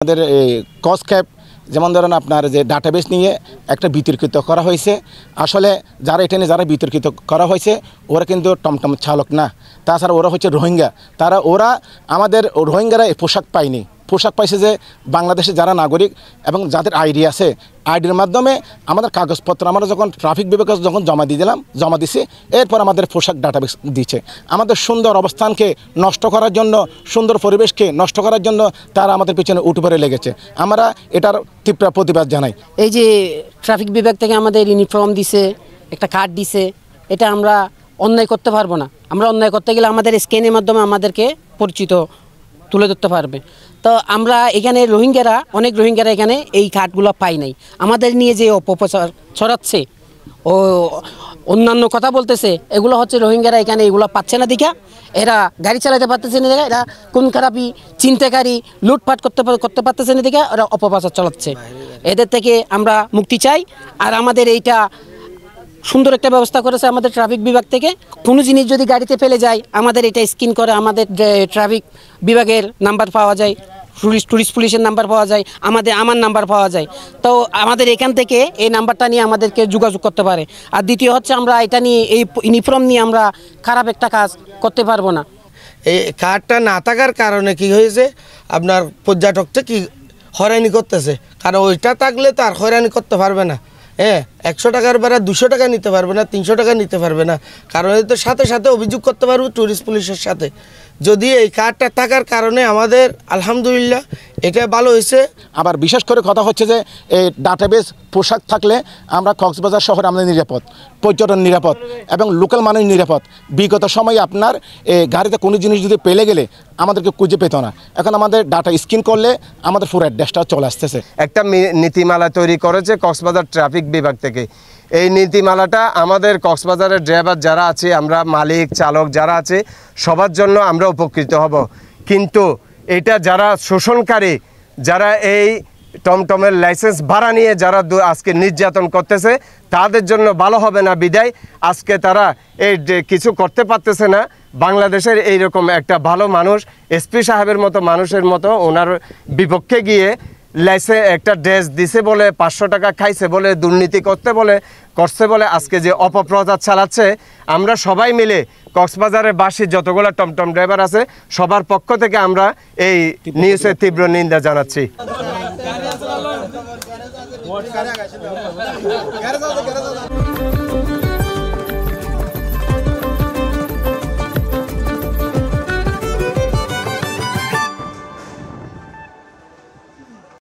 আমাদের কস ক্যাপ যেমন ধরেন আপনার যে ডাটাবেস নিয়ে একটা বিতর্কিত করা হয়েছে। আসলে যারা এটা নিয়ে যারা বিতর্কিত করা হয়েছে ওরা কিন্তু টমটম চালক না, তাছাড়া ওরা হচ্ছে রোহিঙ্গা। ওরা আমাদের রোহিঙ্গারা পোশাক পায়নি, পোশাক পাইছে যে বাংলাদেশের যারা নাগরিক এবং যাদের আইডি আছে, আইডির মাধ্যমে আমাদের কাগজপত্র আমরা যখন ট্রাফিক বিভাগে যখন জমা দিছি, এরপর আমাদের পোশাক ডাটাবেস দিচ্ছে। আমাদের সুন্দর অবস্থানকে নষ্ট করার জন্য, সুন্দর পরিবেশকে নষ্ট করার জন্য তারা আমাদের পিছনে উঠে পড়ে লেগেছে। আমরা এটার তীব্র প্রতিবাদ জানাই। এই যে ট্রাফিক বিভাগ থেকে আমাদের ইউনিফর্ম দিছে, একটা কার্ড দিছে, এটা আমরা অন্যায় করতে পারবো না। আমরা অন্যায় করতে গেলে আমাদের স্ক্যানের মাধ্যমে আমাদেরকে পরিচিত তুলে ধরতে পারবে। তো আমরা এখানে অনেক রোহিঙ্গারা এখানে এই কার্ডগুলো পাই নাই। আমাদের নিয়ে যে অপপ্রচার ছড়াচ্ছে ও অন্যান্য কথা বলতেছে, এগুলো হচ্ছে রোহিঙ্গারা এখানে এগুলো পাচ্ছে না দেখা, এরা গাড়ি চালাতে পারতেছে না দেখা, এরা কোন খারাপি চিন্তাকারী লুটপাট করতে পারতেছে না দেখা এরা অপপ্রচার চালাচ্ছে। এদের থেকে আমরা মুক্তি চাই। আর আমাদের এইটা সুন্দর একটা ব্যবস্থা করেছে আমাদের ট্রাফিক বিভাগ থেকে। কোনো জিনিস যদি গাড়িতে ফেলে যায় আমাদের এটা স্ক্যান করে আমাদের ট্রাফিক বিভাগের নাম্বার পাওয়া যায়, টুরিস্ট পুলিশের নাম্বার পাওয়া যায়, আমার নাম্বার পাওয়া যায়। তো আমাদের এখান থেকে এই নাম্বারটা নিয়ে আমাদেরকে যোগাযোগ করতে পারে। আর দ্বিতীয় হচ্ছে আমরা এটা নিয়ে এই ইউনিফর্ম নিয়ে আমরা খারাপ একটা কাজ করতে পারবো না। এই কার্ডটা না থাকার কারণে কি হয়েছে, আপনার পর্যটকটা কি হয়রানি করতেছে। কারণ ওইটা থাকলে তো আর হয়রানি করতে পারবে না। 100 টাকার বেড়া 200 টাকা নিতে পারবে না, 300 টাকা নিতে পারবে না। কারণ তো সাথে সাথে অভিযোগ করতে পারবে টুরিস্ট পুলিশের সাথে। যদি এই কার্ডটা থাকার কারণে আমাদের আলহামদুলিল্লাহ এটা ভালো হয়েছে। আবার বিশেষ করে কথা হচ্ছে যে এই ডাটাবেস পোশাক থাকলে আমরা কক্সবাজার শহরে আমাদের নিরাপদ, পর্যটন নিরাপদ এবং লোকাল মানুষ নিরাপদ। বিগত সময়ে আপনার গাড়িতে কোনো জিনিস যদি পেলে গেলে আমাদেরকে খুঁজে পেত না। এখন আমাদের ডাটা স্ক্যান করলে আমাদের পুরো অ্যাড্রেসটা চলে আসতেছে। একটা নীতিমালা তৈরি করেছে কক্সবাজার ট্রাফিক বিভাগ থেকে। এই নীতিমালাটা আমাদের কক্সবাজারের ড্রাইভার যারা আছে, আমরা মালিক চালক যারা আছে সবার জন্য আমরা উপকৃত হব। কিন্তু এটা যারা শোষণকারী, যারা এই টমটমের লাইসেন্স ভাড়া নিয়ে যারা আজকে নির্যাতন করতেছে তাদের জন্য ভালো হবে না। বিদায় আজকে তারা এই কিছু করতে পারতেছে না। বাংলাদেশের এইরকম একটা ভালো মানুষ, এসপি সাহেবের মতো মানুষের মতো ওনার বিপক্ষে গিয়ে লাইসেন্স একটা ড্রেস দিছে বলে, 500 টাকা খাইছে বলে, দুর্নীতি করছে বলে আজকে যে অপপ্রচার চালাচ্ছে, আমরা সবাই মিলে কক্সবাজারের বাসী যতগুলো টমটম ড্রাইভার আছে সবার পক্ষ থেকে আমরা এই নিউজের তীব্র নিন্দা জানাচ্ছি।